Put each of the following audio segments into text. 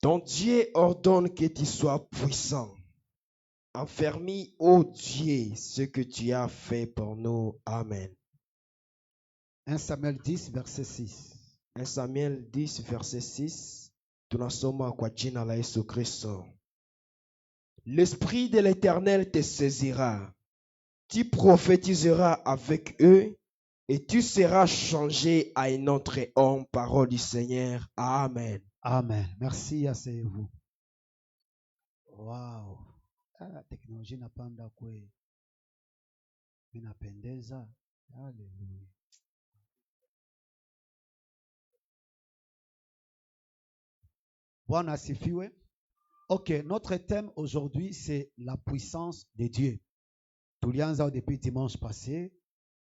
Ton Dieu ordonne que tu sois puissant. Affermis, ô Dieu, ce que tu as fait pour nous. Amen. 1 Samuel 10, verset 6. 1 Samuel 10, verset 6. Tunasoma kwa jina la Yesu Kristo. L'Esprit de l'Éternel te saisira. Tu prophétiseras avec eux et tu seras changé à un autre homme. Parole du Seigneur. Amen. Amen. Merci, asseyez-vous. Wow. La technologie inapanda kwe. Inapendeza. Hallelujah. Bwana asifiwe. Ok, notre thème aujourd'hui, c'est la puissance de Dieu. Tulianza depuis dimanche passé,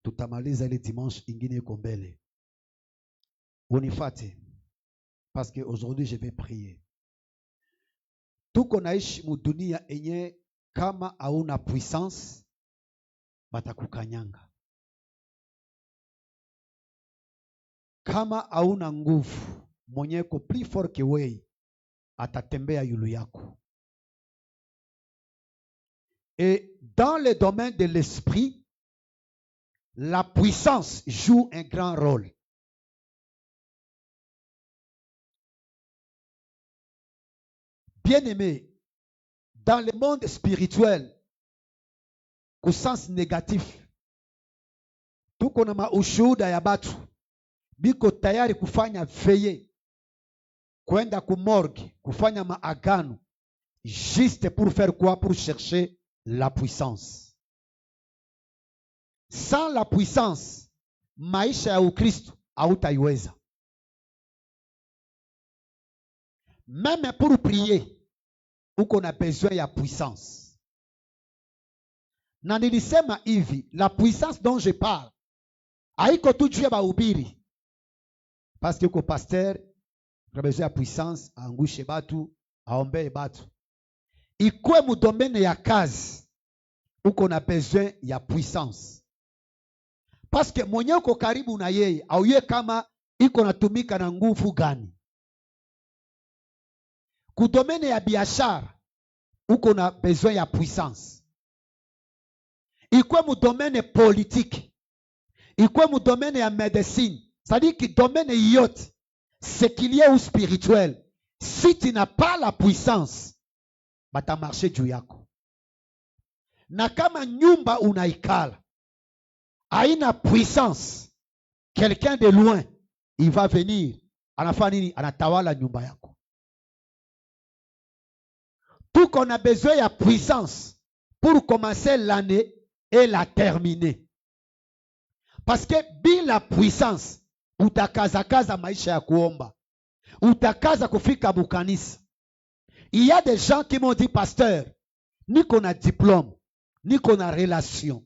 tutamaliza ile dimanche ingine kombele. Unifate. Parce que aujourd'hui je vais prier. Tuko naishi mudunia enye kama hauna puissance batakukanyanga. Kama hauna nguvu, mwenye ko plus fort que wewe atatembea yulu yako. Et dans le domaine de l'esprit, la puissance joue un grand rôle. Bien-aimé, dans le monde spirituel, au sens négatif, tuko na maushuhuda ya batu biko tayari kufanya veye, kwenda ku morgue, kufanya maagano, juste pour faire quoi? Pour chercher la puissance. Sans la puissance, maisha ya Ukristo hautaiweza. Même pour prier, uko na besoin ya puissance. Na nilisema hivi, la puissance dont je parle, haiko tu juu ya bahubiri. Parce que uko pasteur, kuna besoin ya puissance, aangushe batu, aombee batu. Ikwe mu domaine ya kazi, uko na besoin ya puissance. Parce que mwenye uko karibu na yeye, auye kama iko natumika na nguvu gani. Ku domaine ya biashara, uko na besoin ya puissance. Ikwe mu domaine politique, ikwe mu domaine ya médecine, c'est-à-dire que domaine yote, ce qu'il y a ou spirituel, si tu n'as pas la puissance, bata marcher juu yako. Na kama nyumba unaikala haina puissance, quelqu'un de loin, il va venir, anafanya nini? Anatawala nyumba yako. Tout qu'on a besoin de puissance pour commencer l'année et la terminer. Parce que bila puissance, utakaza maisha ya kuomba. Utakaza kufika bukanisa. Il y a des gens qui m'ont dit, pasteur, niko na diplôme, niko na relation,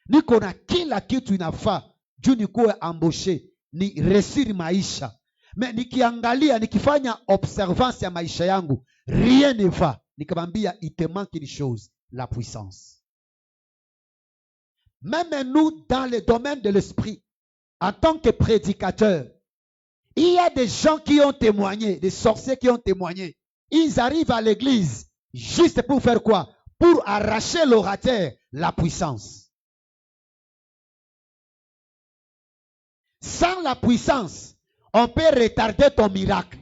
niko na kila kitu inafaa, juu nikuwe embauché, ni resiri maisha. Mais nikiangalia, nikifanya observance ya maisha yangu, rien ne va. Nikamwambia, il te manque une chose, la puissance. Même nous, dans le domaine de l'esprit, en tant que prédicateurs, il y a des gens qui ont témoigné, des sorciers qui ont témoigné. Ils arrivent à l'église juste pour faire quoi? Pour arracher l'orateur la puissance. Sans la puissance, on peut retarder ton miracle.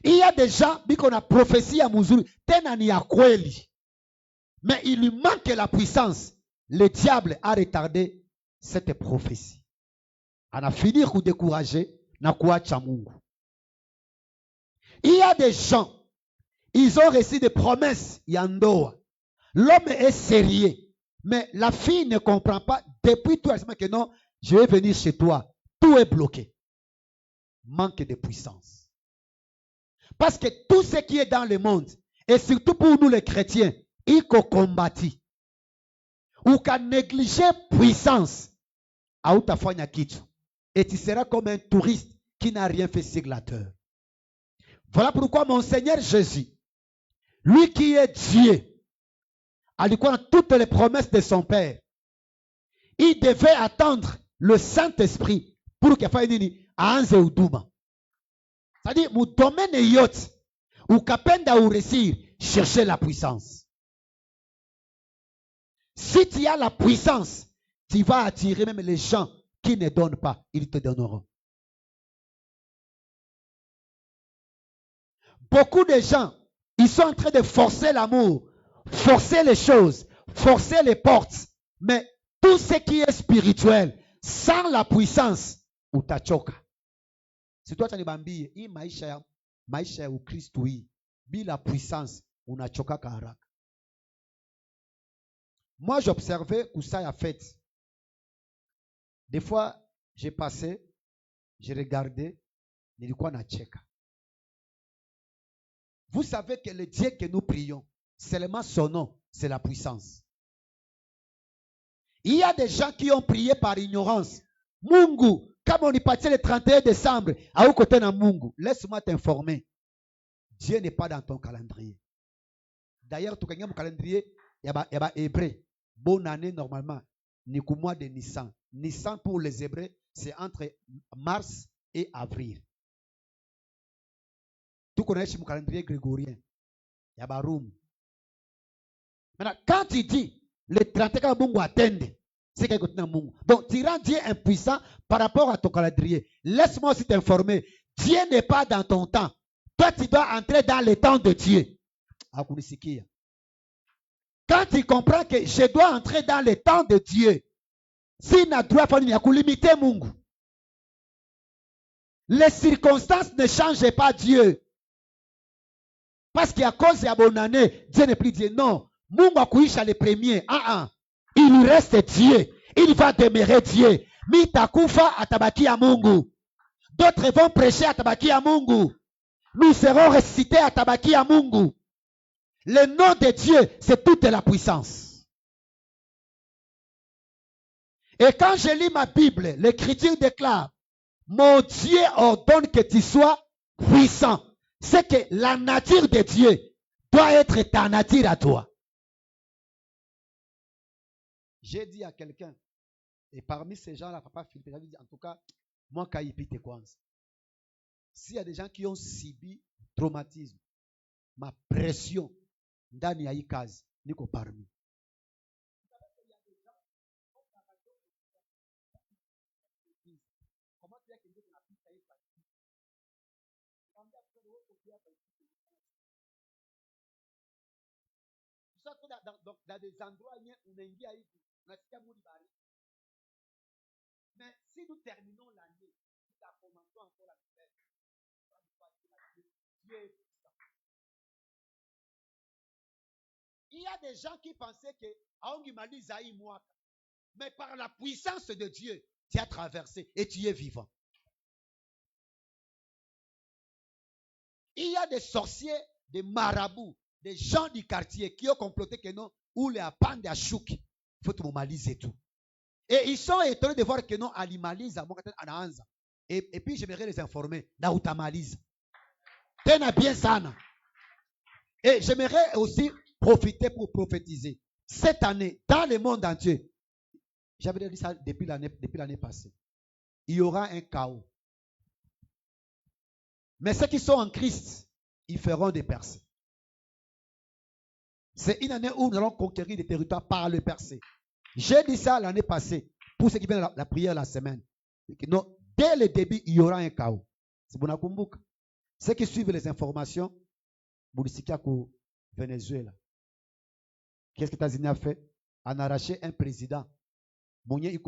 Il y a des gens qui ont prophétie à Muzuri, tena ni ya kweli. Mais il lui manque la puissance. Le diable a retardé cette prophétie. On a fini de décourager na kuacha Mungu. Il y a des gens, ils ont reçu des promesses yandoa. L'homme est sérieux, mais la fille ne comprend pas. Depuis tout, elle se dit que non, je vais venir chez toi. Tout est bloqué. Manque de puissance. Parce que tout ce qui est dans le monde, et surtout pour nous les chrétiens, il faut combattre. Ou qu'à négliger puissance, autafanya kitu. Et tu seras comme un touriste qui n'a rien fait sur la terre. Voilà pourquoi mon Seigneur Jésus, lui qui est Dieu, alikuwa toutes les promesses de son Père, il devait attendre le Saint-Esprit pour qu'il fasse nini aanze huduma. C'est-à-dire, mu domaine yote, ukapenda réussir, cherchez la puissance. Si tu as la puissance, tu vas attirer même les gens qui ne donnent pas, ils te donneront. Beaucoup de gens, ils sont en train de forcer l'amour, forcer les choses, forcer les portes. Mais tout ce qui est spirituel, sans la puissance, utachoka. Si toi tu as bambie, hii maisha ya Ukristo hii, bila puissance, unachoka haraka. Moi, j'observais où ça a fait. Des fois, j'ai passé, j'ai regardé, nilikuwa nacheka. Vous savez que le Dieu que nous prions, seulement son nom, c'est la puissance. Il y a des gens qui ont prié par ignorance. Mungu, comme on y partait le 31 décembre, à où côté na Mungu, laisse-moi t'informer. Dieu n'est pas dans ton calendrier. D'ailleurs, tu connais mon calendrier, il y a hébreu. Bonne année normalement, ni qu'au mois de Nissan. Nissan pour les Hébreux, c'est entre mars et avril. Tu connais mon calendrier grégorien. Il y a Baroum. Maintenant, quand tu dis le 31 Mungu attende, c'est quelque chose de Mungu. Donc, tu rends Dieu impuissant par rapport à ton calendrier. Laisse-moi aussi t'informer. Dieu n'est pas dans ton temps. Toi, tu dois entrer dans le temps de Dieu. Quand tu comprends que je dois entrer dans le temps de Dieu, si na droit il y a limiter Mungu. Les circonstances ne changent pas Dieu. Parce qu'à cause de la bonne année, Dieu n'est plus Dieu. Non. Mungu a kuisha le premier. Il reste Dieu. Il va demeurer Dieu. Mitakufa atabaki à Mungu. D'autres vont prêcher atabaki à Mungu. Nous serons ressuscités atabaki à Mungu. Le nom de Dieu, c'est toute la puissance. Et quand je lis ma Bible, l'Écriture déclare, mon Dieu ordonne que tu sois puissant. C'est que la nature de Dieu doit être ta nature à toi. J'ai dit à quelqu'un, et parmi ces gens-là, papa Philippe, j'avais dit, en tout cas, moi, Kaïpite Kwanza. S'il y a des gens qui ont subi traumatisme, ma pression, ndani ya hii kazi niko parmi. Dans des endroits où unaingia hivi unasikia mwili baridi. Mais si nous terminons l'année, nous commençons encore la nouvelle. Dieu est puissant. Il y a des gens qui pensaient que aongimaliza hii mwaka, mais par la puissance de Dieu, tu as traversé et tu es vivant. Il y a des sorciers, des marabouts, des gens du quartier qui ont comploté que non, ou les apande à chouk, il faut tout maliser tout. Et ils sont étonnés de voir que non, alimalize à mon anaanza. Et puis j'aimerais les informer, na utamalize. Tena bien sana. Et j'aimerais aussi profiter pour prophétiser. Cette année, dans le monde entier, j'avais dit ça depuis l'année passée, il y aura un chaos. Mais ceux qui sont en Christ, ils feront des percées. C'est une année où nous allons conquérir des territoires par le percé. J'ai dit ça l'année passée, pour ceux qui viennent la prière la semaine. Non, dès le début, il y aura un chaos. C'est Bonakumbuka. Ceux qui suivent les informations, Boulisikia au Venezuela. Qu'est-ce que les États-Unis a fait? On a arraché un président. Mounier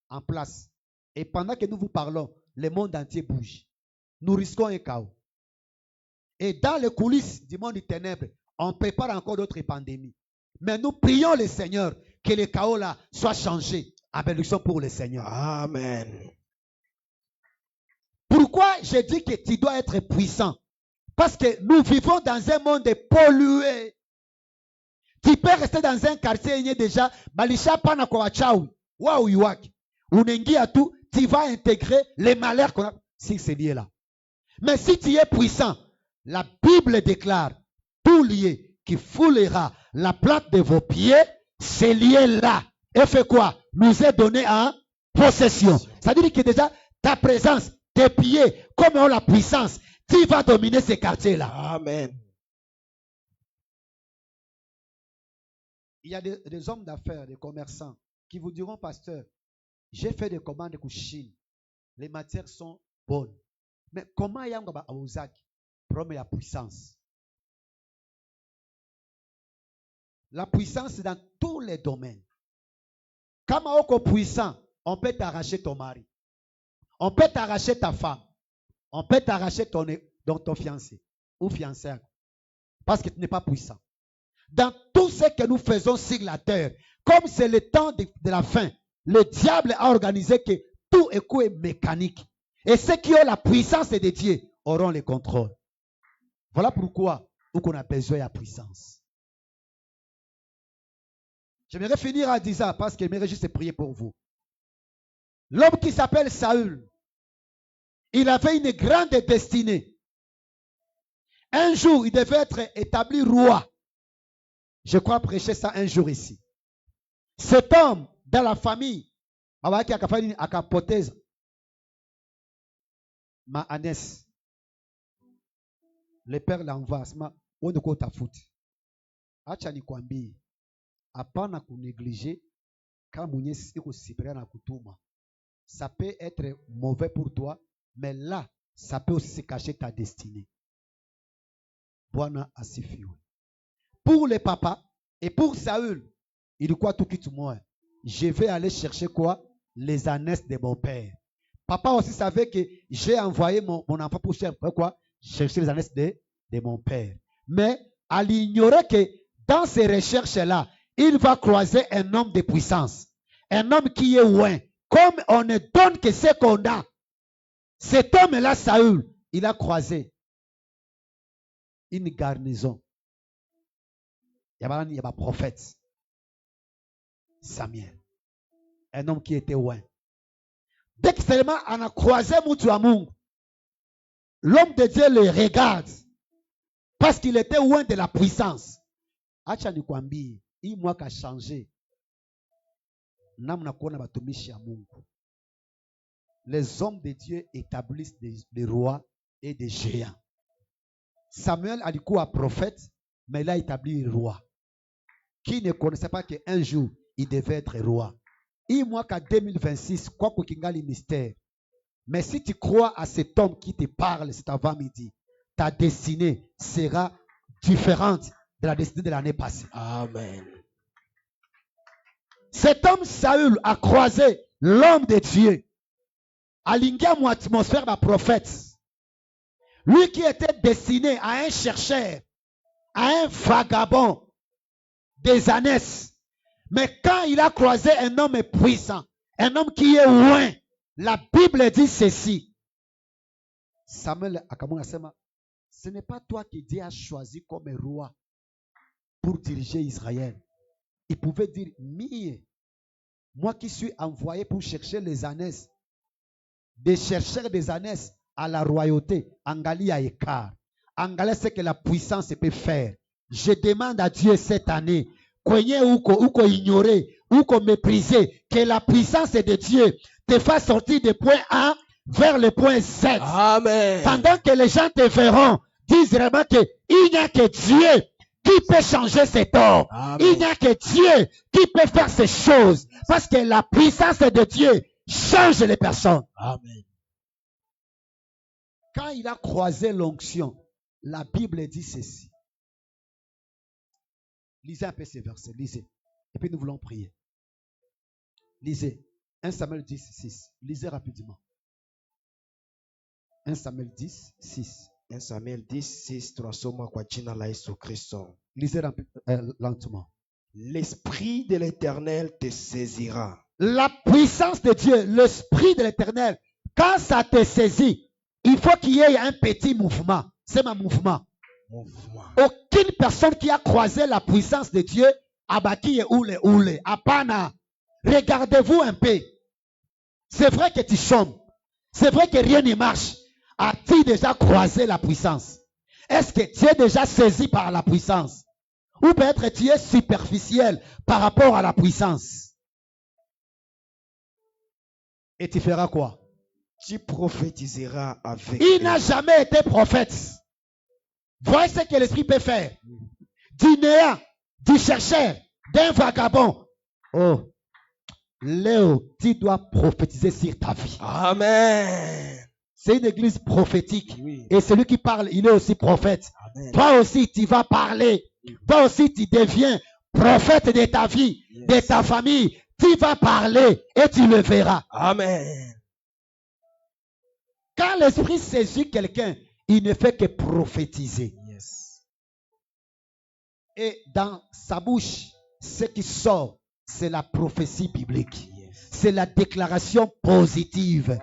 en place. Et pendant que nous vous parlons, le monde entier bouge. Nous risquons un chaos. Et dans les coulisses du monde des ténèbres, on prépare encore d'autres pandémies. Mais nous prions le Seigneur que le chaos là soit changé en bénédiction pour le Seigneur. Amen. Pourquoi je dis que tu dois être puissant? Parce que nous vivons dans un monde pollué. Tu peux rester dans un quartier il y a déjà balisha pana kwa wachawi. Waouh yuaki. Unengia tout, tu vas intégrer les malheurs qu'on a si c'est lié là. Mais si tu es puissant, la Bible déclare tout lié qui foulera la plante de vos pieds, c'est lié là. Et fait quoi? Nous est donné en possession. Ça veut dire que déjà ta présence, tes pieds, comme ont la puissance, tu vas dominer ces quartiers là. Amen. Il y a des hommes d'affaires, des commerçants, qui vous diront, pasteur, j'ai fait des commandes pour Chine. Les matières sont bonnes. Mais comment il y a un problème de puissance? La puissance, c'est dans tous les domaines. Quand on est puissant, on peut t'arracher ton mari. On peut t'arracher ta femme. On peut t'arracher ton fiancé ou fiancée. Parce que tu n'es pas puissant. Dans tout ce que nous faisons sur la terre, comme c'est le temps de la fin, le diable a organisé que tout est mécanique. Et ceux qui ont la puissance de Dieu auront le contrôle. Voilà pourquoi on a besoin de la puissance. J'aimerais finir en disant, parce que j'aimerais juste prier pour vous. L'homme qui s'appelle Saül, il avait une grande destinée. Un jour, il devait être établi roi. Je crois prêcher ça un jour ici. Cet homme, dans la famille, ma Anès, le père l'envoie, on ne compte à foutre. Achani kwambi, apana kunégliger, quand mounyes iko sipera na kutuma. Ça peut être mauvais pour toi, mais là, ça peut aussi se cacher ta destinée. Bwana asifiwe. Pour les papas et pour Saül, il dit quoi tout quitte moi? Je vais aller chercher quoi? Les ânesses de mon père. Papa aussi savait que j'ai envoyé mon enfant pour chercher quoi? Chercher les ânesses de mon père. Mais elle ignorait que dans ces recherches-là, il va croiser un homme de puissance. Un homme qui est loin. Comme on ne donne que ce qu'on a. Cet homme-là, Saül, il a croisé une garnison. Il y a un prophète. Samuel. Un homme qui était loin. Dès que seulement on a croisé Moutuamungu, l'homme de Dieu le regarde. Parce qu'il était loin de la puissance. Acha nikwambie, hii mwaka changé. Namna kuona batumishi ya Mungu. Les hommes de Dieu établissent des rois et des géants. Samuel alikuwa prophète, mais il a établi un roi. Qui ne connaissait pas qu'un jour, il devait être roi. Et moi, qu'en 2026, quoi qu'il y ait mystère. Mais si tu crois à cet homme qui te parle cet avant-midi, ta destinée sera différente de la destinée de l'année passée. Amen. Cet homme Saül a croisé l'homme de Dieu. Alinga mon atmosphère de prophète. Lui qui était destiné à un chercheur, à un vagabond des années. Mais quand il a croisé un homme puissant, un homme qui est loin, la Bible dit ceci. Samuel Akamona, ce n'est pas toi qui Dieu a choisi comme roi pour diriger Israël. Il pouvait dire, moi qui suis envoyé pour chercher les ânesses, des chercheurs des ânesses à la royauté, Angali a écart. Angali c'est que la puissance peut faire. Je demande à Dieu cette année, qu'on ignorer, ou qu'on mépriser, que la puissance de Dieu te fasse sortir du point A vers le point Z. Amen. Pendant que les gens te verront, disent vraiment qu'il n'y a que Dieu qui peut changer cet homme. Amen. Il n'y a que Dieu qui peut faire ces choses. Parce que la puissance de Dieu change les personnes. Amen. Quand il a croisé l'onction, la Bible dit ceci. Lisez un peu ces versets, lisez. Et puis nous voulons prier. Lisez. 1 Samuel 10, 6. Lisez rapidement. 1 Samuel 10, 6. 1 Samuel 10, 6. Tunasoma kwa jina la Yesu Kristo. Lisez lentement. L'esprit de l'Éternel te saisira. La puissance de Dieu, l'esprit de l'Éternel, quand ça te saisit, il faut qu'il y ait un petit mouvement. C'est un mouvement. Aucune personne qui a croisé la puissance de Dieu a bâti oule. Apana. Regardez-vous un peu. C'est vrai que tu chômes. C'est vrai que rien ne marche. As-tu déjà croisé la puissance? Est-ce que tu es déjà saisi par la puissance? Ou peut-être tu es superficiel par rapport à la puissance? Et tu feras quoi? Tu prophétiseras avec Il eux. n'a jamais été prophète. Voyez ce que l'esprit peut faire. Du néant, du chercheur, d'un vagabond. Oh, Léo, tu dois prophétiser sur ta vie. Amen. C'est une église prophétique. Oui. Et celui qui parle, il est aussi prophète. Amen. Toi aussi, tu vas parler. Toi aussi, tu deviens prophète de ta vie, Yes. de ta famille. Tu vas parler et tu le verras. Amen. Quand l'Esprit saisit quelqu'un, il ne fait que prophétiser. Yes. Et dans sa bouche, ce qui sort, c'est la prophétie biblique. Yes. C'est la déclaration positive.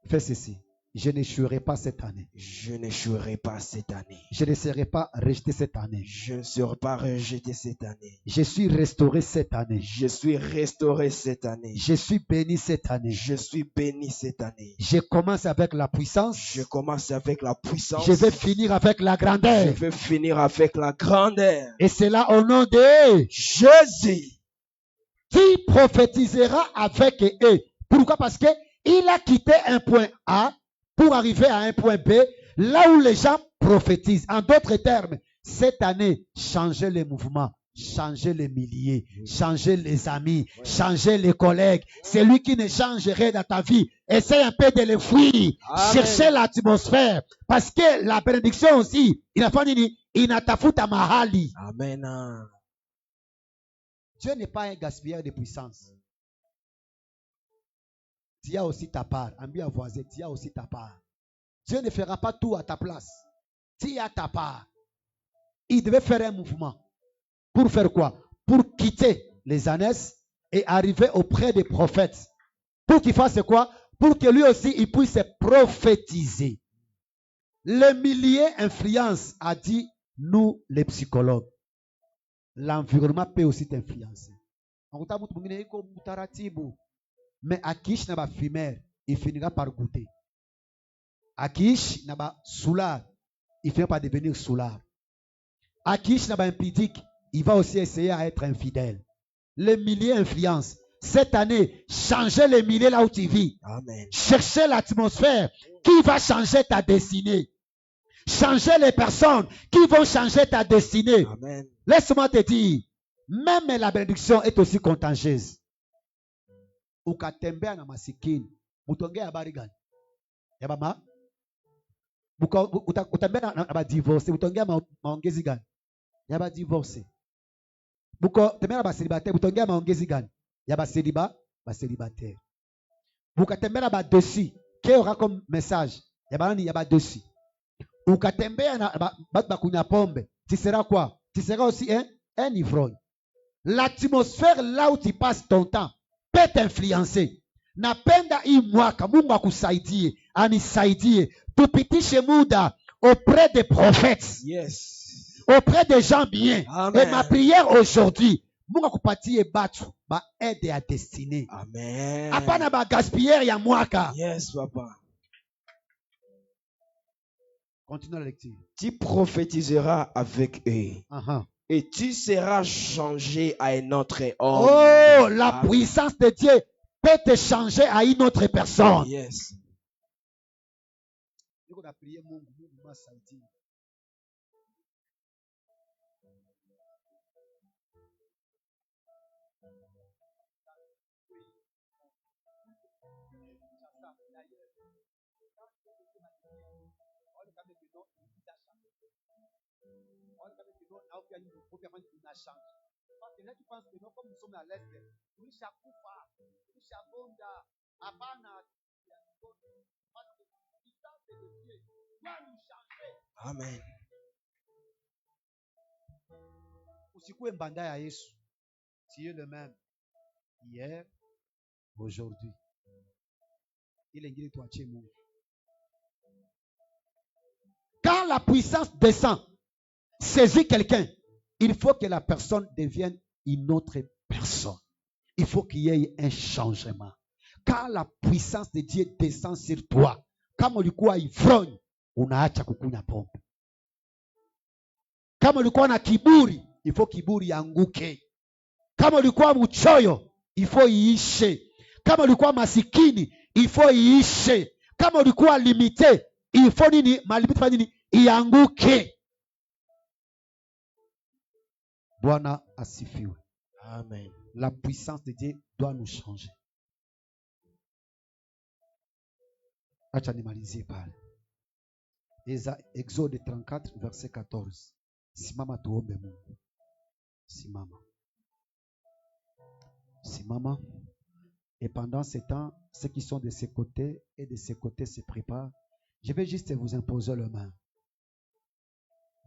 Fais ceci. Je n'échouerai pas cette année. Je n'échouerai pas cette année. Je ne serai pas rejeté cette année. Je ne serai pas rejeté cette année. Je suis restauré cette année. Je suis restauré cette année. Je suis béni cette année. Je suis béni cette année. Je commence avec la puissance. Je commence avec la puissance. Je vais finir avec la Je grandeur. vais finir avec la grandeur. Et c'est là au nom de Jésus. qui prophétisera avec eux. Pourquoi? Parce que il a quitté un point A pour arriver à un point B, là où les gens prophétisent. En d'autres termes, cette année, changez les mouvements, changez les milliers, changez les amis, changez les collègues. Celui qui ne change rien dans ta vie, essaye un peu de le fuir. Amen. Cherchez l'atmosphère. Parce que la bénédiction aussi, inatafuta mahali. Amen. Dieu n'est pas un gaspilleur de puissance. Tu as aussi ta part. Ambia voisin, tu as aussi ta part. Dieu ne fera pas tout à ta place. Tu as ta part. Il devait faire un mouvement. Pour faire quoi? Pour quitter les ânesses et arriver auprès des prophètes. Pour qu'il fasse quoi? Pour que lui aussi, il puisse prophétiser. Les milliers influencent, a dit nous les psychologues. L'environnement peut aussi t'influencer. Mais Akish n'a pas fumeur, il finira par goûter. Akish n'a pas soulard, il finira par devenir soulard. Akish n'a pas impudique, il va aussi essayer à être infidèle. Les milliers influencent. Cette année, changez les milliers là où tu vis. Amen. Cherchez l'atmosphère qui va changer ta destinée. Changez les personnes qui vont changer ta destinée. Amen. Laisse-moi te dire, même la bénédiction est aussi contagieuse. Ukatembea na masikini, utongea habari gani? Ya mama? Utembea na ba divorce, utongea maongezi gani? Ya ba divorce. Tembea na ba célibataire, utongea maongezi gani? Ya ba célibataire. Ukatembea na ba dessus, qu'est-ce aura comme message? Ya ba nani? Ya ba dessus. Ukatembea na batu bakunya pombe, tu seras quoi? Tu seras aussi un ivrogne. L'atmosphère là où tu passes ton temps peut t'influencer. Napenda hii mwaka Mungu akusaidie, anisaidie tupitishe muda auprès des prophètes. Yes. Auprès des gens bien. Amen. Et ma prière aujourd'hui, Mungu akupatie batu ba aide à destinée. Amen. Hapana ba gaspiller ya mwaka. Yes, papa. Continue la lecture. Tu prophétiseras avec eux. Uh-huh. Et tu seras changé à un autre homme. Oh, la Amen. puissance de Dieu peut te changer à une autre personne. Yes. Parce que là, tu penses que non, comme nous sommes à l'est, nous chaque fois, nous chaque Amen. Usikue mbanda ya Yesu. Tu es le même hier, aujourd'hui. Il est toi, Mungu. Quand la puissance descend, saisit quelqu'un, il faut que la personne devienne une autre personne. Il faut qu'il y ait un changement. Quand la puissance de Dieu descend sur toi, kama ulikuwa ivrogne, unaacha kukunya pombe. Kama ulikuwa na kiburi, il faut kiburi yanguke. Kama ulikuwa mchoyo, il faut iishe. Kama ulikuwa masikini, il faut iishe. Kama ulikuwa limité, il faut nini? Malimite fa nini? Ianguke. Bwana asifiwe. Amen. La puissance de Dieu doit nous changer. Acha nimalizie pale. Exode 34 verset 14. Simama tuombe Mungu. Simama. Simama. Et pendant ce temps, ceux qui sont de ce côté et de ce côté se préparent. Je vais juste vous imposer la main.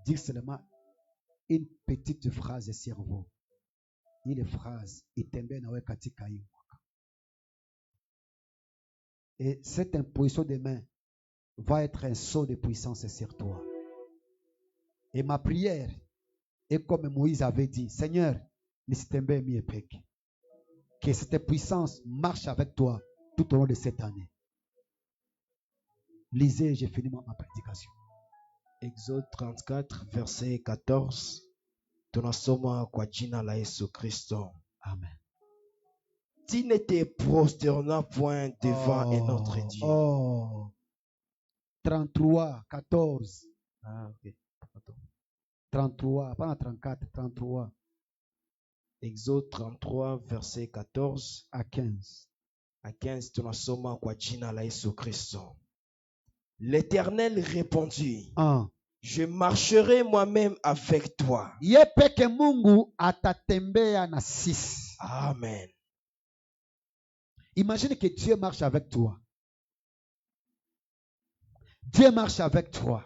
Dire seulement une petite phrase sur vous. Une phrase. Et cette imposition de main va être un saut de puissance sur toi. Et ma prière est comme Moïse avait dit, Seigneur, que cette puissance marche avec toi tout au long de cette année. Lisez, j'ai fini ma prédication. Exode 34 verset 14. Tunasoma kwa jina la Yesu Kristo. Amen. Tu ne te prosternas point devant un autre Dieu. 33, 14. Ah, ok. 33, pas 34, 33. Exode 33 verset 14 à 15. À 15, tunasoma kwa jina la Yesu Kristo. L'Éternel répondit, je marcherai moi-même avec toi. Yepeke Mungu atatembea na sisi. Amen. Imagine que Dieu marche avec toi. Dieu marche avec toi.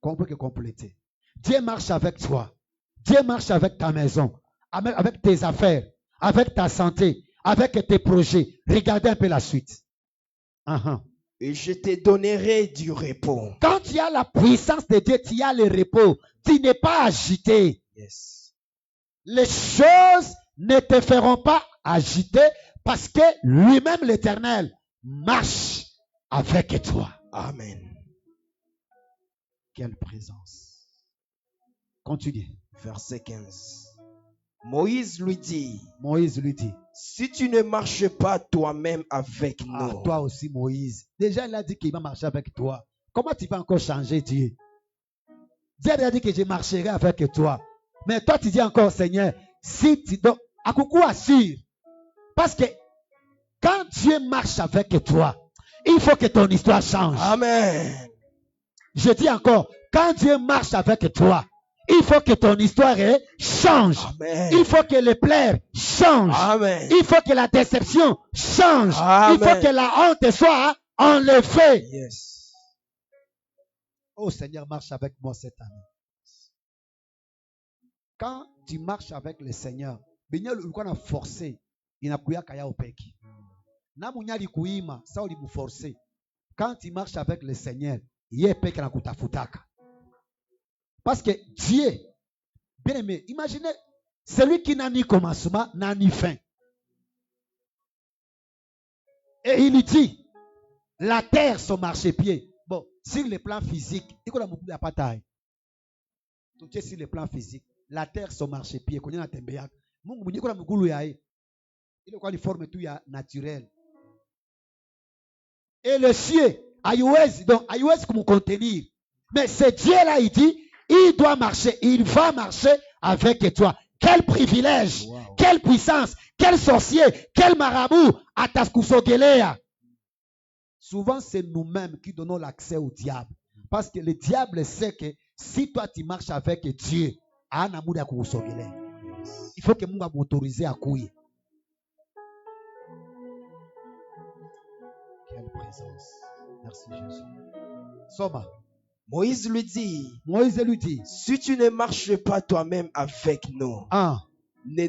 Qu'on peut compléter. Dieu marche avec toi. Dieu marche avec ta maison, avec tes affaires, avec ta santé, avec tes projets. Regardez un peu la suite. Et je te donnerai du repos. Quand tu as la puissance de Dieu, tu as le repos. Tu n'es pas agité. Yes. Les choses ne te feront pas agiter parce que lui-même, l'Éternel, marche avec toi. Amen. Quelle présence. Continue. Verset 15. Moïse lui dit, si tu ne marches pas toi-même avec nous. Toi aussi, Moïse. Déjà, il a dit qu'il va marcher avec toi. Comment tu vas encore changer Dieu? Dieu a dit que je marcherai avec toi. Mais toi, tu dis encore, Seigneur, si tu dois... À coucou assure. Parce que quand Dieu marche avec toi, il faut que ton histoire change. Amen. Je dis encore, quand Dieu marche avec toi, il faut que ton histoire change. Amen. Il faut que les plaies changent. Amen. Il faut que la déception change. Amen. Il faut que la honte soit enlevée. Yes. Oh Seigneur, marche avec moi cette année. Quand tu marches avec le Seigneur, ulikuwa na forcer inakuyaka ya upeki. Na munyali kuima, sa ulimu forcer. Quand tu marches avec le Seigneur, yeye peke anakutafutaka. Parce que Dieu, bien aimé, imaginez, celui qui n'a ni commencement, n'a ni fin. Et il dit, la terre, son marchepied. Bon, sur le plan physique, il y a beaucoup de bataille. Tout est sur le plan physique. La terre, son marchepied. Il y a une forme tout naturelle. Et le ciel, donc, comme contenir. Mais ce Dieu-là, il dit, il doit marcher, il va marcher avec toi. Quel privilège, wow. Quelle puissance, quel sorcier, quel marabout, Ataskusogelea. Souvent, c'est nous-mêmes qui donnons l'accès au diable. Parce que le diable sait que si toi tu marches avec Dieu, il faut que Mungu m'autorise à couiller. Quelle présence. Merci Jésus. Soma. Moïse lui dit, si tu ne marches pas toi-même avec nous, ne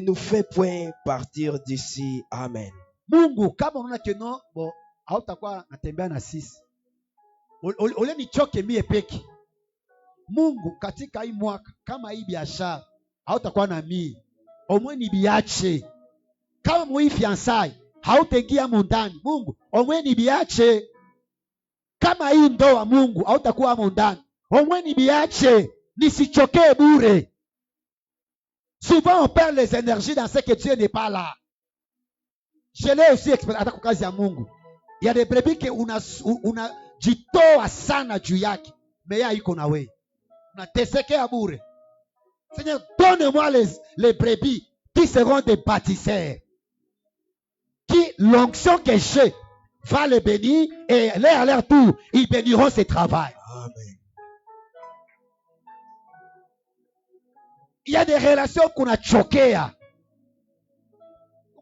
nous fais point partir d'ici. Amen. Mungu, kama unaona keno, bo, hautakuwa natembea na sisi. Ole nichoke mie peki. Mungu, katika hii mwaka, kama hii biashara, hautakuwa na mie. Omwe ni biache. Kama mwi fiansai, hautaingia mundani. Mungu, omwe ni biache. Kama hii ndoa Mungu hautakuwa hapo ndani. Omweni biache, nisichokee bure. Souvent on perd les énergies dans ce que Dieu n'est pas là. Je l'ai aussi expérimenté hata kwa kazi ya Mungu. Il y a des brebis que unajitoa sana juu yake, mais yeye iko na wewe. Unatesekea bure. Seigneur, donne-moi les brebis qui seront des bâtisseurs. Qui, l'onction que j'ai, va les bénir et à leur tour, ils béniront ce travail. Amen. Il y a des relations qu'on a choquées.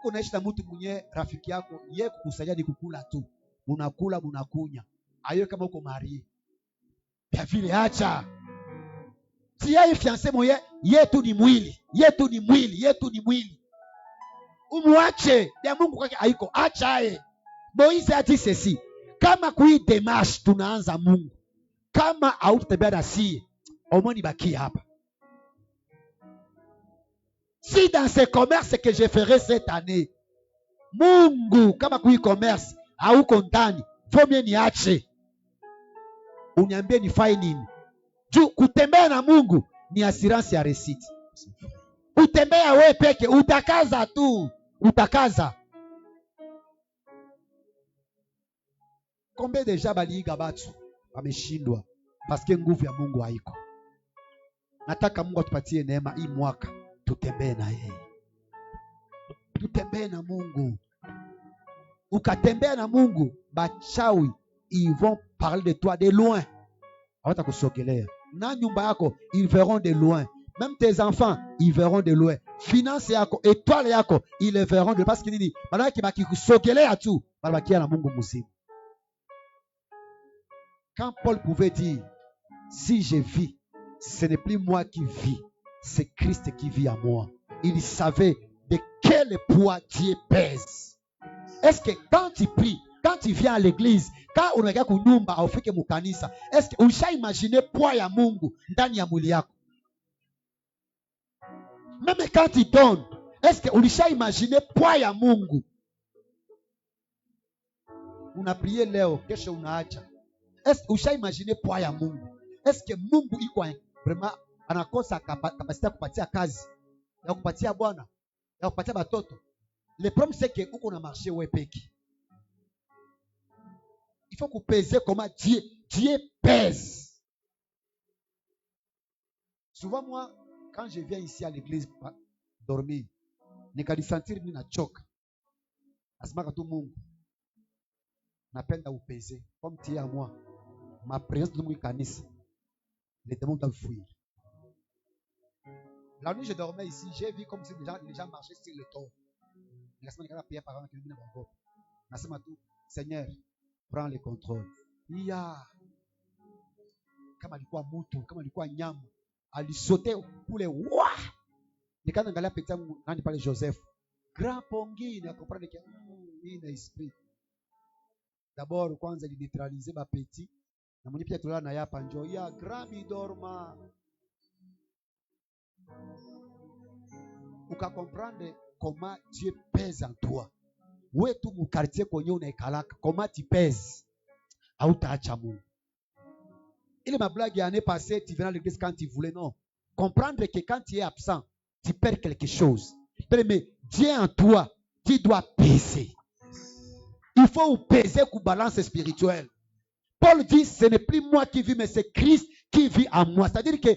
Unaishi na mtu mwenye rafiki yako yeye kukusaidia ni kukula tu. Munakula munakunya. Ayo kama uko marie. Pia vile acha. Si yeye fiancé moye yetu ni mwili. Yetu ni mwili, yetu ni mwili. Umuache. Ya Mungu kwake haiko. Acha yeye. Moise a dit ceci. Kama kui démarche tunaanza Mungu. Kama hautatembea na sie, omoni baki hapa. Si dans ce commerce que je ferai cette année, Mungu kama kui commerce hauko ndani, fomie niache. Uniambie nifanye nini? Juu kutembea na Mungu ni assurance ya receipt. Kutembea wewe peke utakaza tu, utakaza. Kombe deja baliiga batu wameshindwa paske nguvu ya Mungu haiko. Nataka Mungu atupatie neema hii mwaka tutembee na yeye. Tutembee na Mungu. Ukatembea na Mungu, bachawi ils vont parler de toi de loin. Hawatakusogelea. Na nyumba yako ils verront de loin. Même tes enfants ils verront de loin. Finance yako, étoile yako ils les verront de loin. Parce que nini? Bana kibaki kusogelea tu, banabakia na Mungu mzima. Quand Paul pouvait dire, si je vis, ce n'est plus moi qui vis, c'est Christ qui vit en moi. Il savait de quel poids Dieu pèse. Est-ce que quand tu pries, quand tu viens à l'église, quand on regarde kunyumba au fike mukanisa, est-ce que ulisha imaginer poids ya Mungu ndani ya mwili yako? Même quand tu donnes, est-ce que ulisha imaginer poids ya Mungu? Una prié leo, kesho unaacha. Est-ce que usha imaginer poids ya Mungu? Est-ce que Mungu iko vraiment anakosa kapasiti ya kupatia kazi, ya kupatia bwana, ya kupatia batoto? Le problème c'est que uko na marché wewe peki. Il faut peser comment Dieu pèse. Souvent moi quand je viens ici à l'église dormir, nikalisentir mimi nachoka. Asimaka tu Mungu. Napenda upeze comme tu es à moi. Ma présence de mon kanisa, les démons doivent fuir. La nuit, je dormais ici, j'ai vu comme si les gens marchaient sur le toit. Seigneur, prends le contrôle. Il y a, comme alikuwa mutu, comme alikuwa nyama, alisautait pour les ouah. Et quand on a petit, on parle Joseph, grand pongi, il a compris que il a esprit. D'abord, quand il neutralisé ma petit, na mwenye pia tulala na yapa njoo ya grami dorma. Uka comprendre comment Dieu pèse en toi. Wewe tu mu quartier kwenye unaikalaka, comment tu pèses. Hautaacha Mungu. Ile mablague ya année passée, tu viens à l'église quand tu voulais, non. Comprendre que quand tu es absent, tu perds quelque chose. Mais Dieu en toi, tu dois peser. Il faut peser pour balance spirituelle. Paul dit, ce n'est plus moi qui vis, mais c'est Christ qui vit en moi. C'est-à-dire que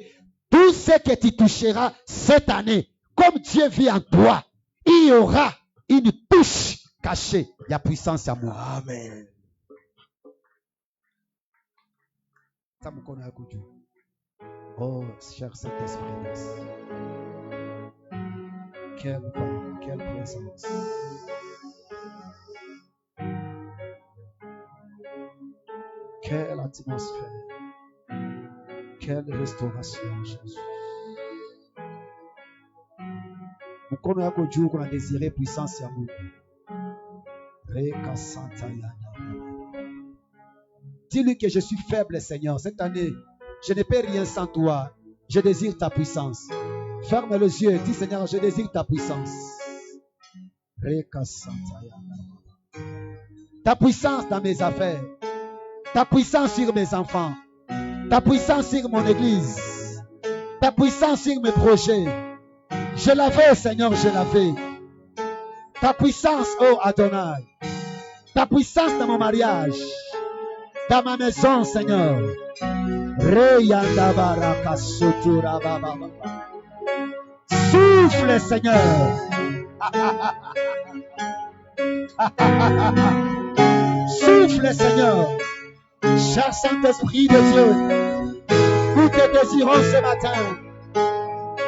tout ce que tu toucheras cette année, comme Dieu vit en toi, il y aura une touche cachée. Il y a puissance à moi. Amen. Oh, cher Saint-Esprit, merci. Quelle parole, quelle présence. Quelle atmosphère. Quelle restauration, Jésus. Mkono yako juu kuna désiré puissance ya Mungu. Reka santa yana. Dis-lui que je suis faible, Seigneur. Cette année, je ne peux rien sans toi. Je désire ta puissance. Ferme les yeux. Dis, Seigneur, je désire ta puissance. Reka santa yana. Ta puissance dans mes affaires. Ta puissance sur mes enfants. Ta puissance sur mon église. Ta puissance sur mes projets. Je la veux, Seigneur, je la veux. Ta puissance, oh Adonai. Ta puissance dans mon mariage. Dans ma maison, Seigneur. Souffle, Seigneur. Souffle, Seigneur. Cher Saint-Esprit de Dieu, nous te désirons ce matin.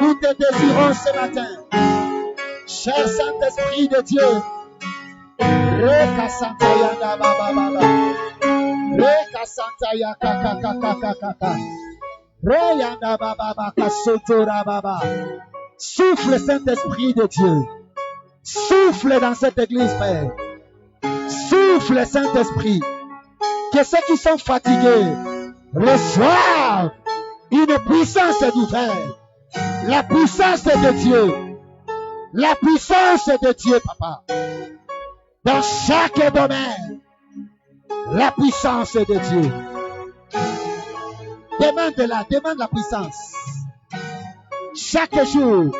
Nous te désirons ce matin. Cher Saint-Esprit de Dieu. Reka Santaya Baba Baba. Reka Santaya Kaka. Reyanda Baba Baba Sotora Baba. Souffle, Saint-Esprit de Dieu. Souffle dans cette église, Père. Souffle, Saint-Esprit. Que ceux qui sont fatigués reçoivent une puissance nouvelle. La puissance de Dieu. La puissance de Dieu, Papa. Dans chaque domaine. La puissance de Dieu. Demande-la, demande la puissance. Chaque jour,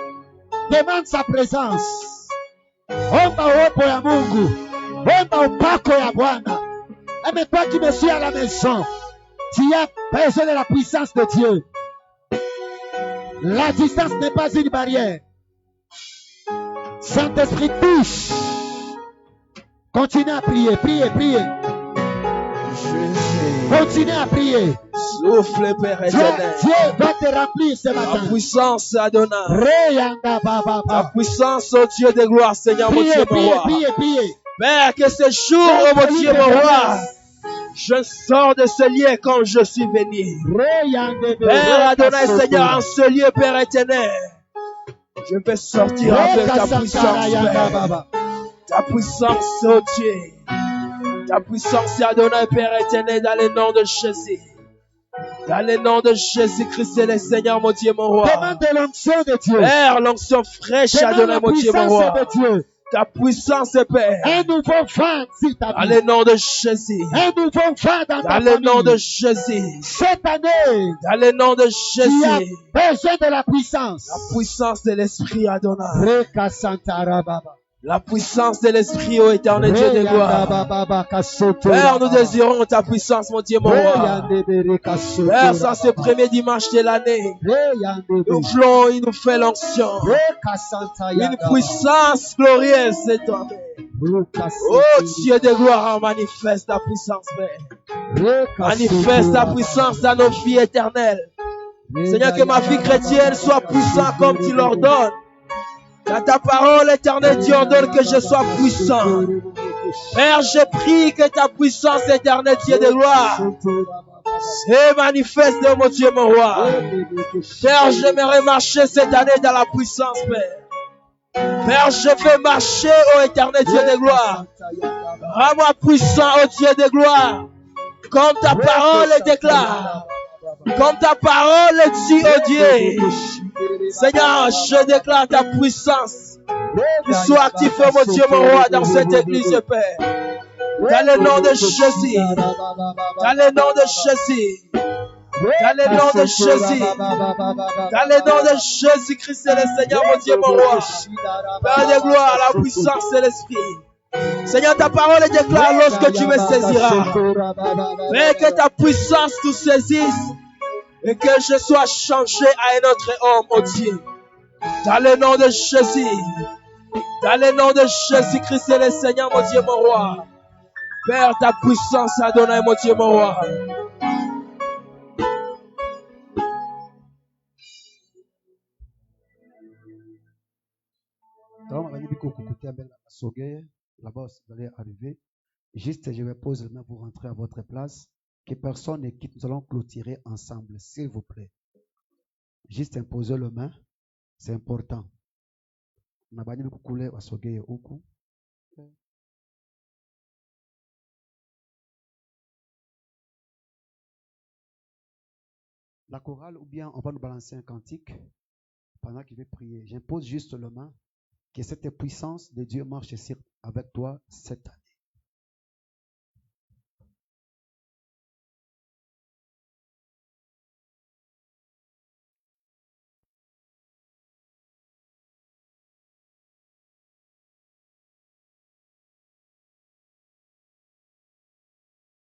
demande sa présence. Omba uwepo ya Mungu. Omba upako ya Bwana. Mais toi qui me suis à la maison, tu as besoin de la puissance de Dieu. La distance n'est pas une barrière. Saint-Esprit touche. Continue à prier, priez. Continuez à prier. Souffle, Père éternel. Dieu va te remplir ce matin. La puissance, Adonai. Reyanda Baba. La puissance, ô Dieu de gloire, Seigneur, mon Dieu, mon roi. Priez. Père, que ce jour, ô mon Dieu, mon roi, je sors de ce lieu comme je suis venu. Père Adonai, Seigneur, en ce lieu, Père éternel, je vais sortir avec ta puissance, Père. Ta puissance, ô Dieu. Ta puissance, Adonai, Père éternel, dans le nom de Jésus. Dans le nom de Jésus-Christ, c'est le Seigneur, mon Dieu, mon roi. Demande l'onction de Dieu. Père, l'onction fraîche, Adonai, mon Dieu, mon roi. Ta puissance, Père. Un nouveau vent, s'il t'a dans le nom de Jésus. Un nouveau vent dans ta Dans le nom de Jésus. Cette année, dans le nom de tu as Jésus. besoin de la puissance. La puissance de l'Esprit, Adonai. Reka Santara Baba. La puissance de l'Esprit, ô éternel Dieu de gloire. Père, nous désirons ta puissance, mon Dieu, mon roi. Père, ça ce premier dimanche de l'année, nous voulons, il nous fait l'onction. Une puissance glorieuse, c'est toi. Oh Dieu de gloire, manifeste ta puissance, Père. Manifeste ta puissance dans nos vies éternelles. Seigneur, que ma vie chrétienne soit puissante comme tu l'ordonnes. Dans ta parole éternelle, Dieu ordonne que je sois puissant. Père, je prie que ta puissance éternelle, Dieu de gloire, se manifeste de mon Dieu, mon roi. Père, j'aimerais marcher cette année dans la puissance, Père. Père, je veux marcher, ô éternel Dieu de gloire. Rends-moi puissant, ô Dieu de gloire. Comme ta parole déclare. Comme ta parole dit, ô Dieu. Seigneur, je déclare ta puissance. Sois actif, mon Dieu, mon roi, dans cette église, Père. Dans le nom de Jésus. Dans le nom de Jésus. Dans le nom de Jésus. Dans le nom de Jésus-Christ, c'est le Seigneur, mon Dieu, mon roi. Père de gloire, la puissance de l'Esprit. Seigneur, ta parole déclare lorsque tu me saisiras. Père, que ta puissance nous saisisse. Et que je sois changé à un autre homme, mon Dieu. Dans le nom de Jésus. Dans le nom de Jésus-Christ, c'est le Seigneur, mon Dieu, mon roi. Père, ta puissance a donné, mon Dieu, mon roi. Là-bas, vous allez arriver. Juste, je vais poser la main pour rentrer à votre place. Que personne ne quitte. Nous allons clôturer ensemble, s'il vous plaît. Juste imposer le main, c'est important. La chorale, ou bien on va nous balancer un cantique pendant qu'il va prier. J'impose juste le main. Que cette puissance de Dieu marche avec toi cette année.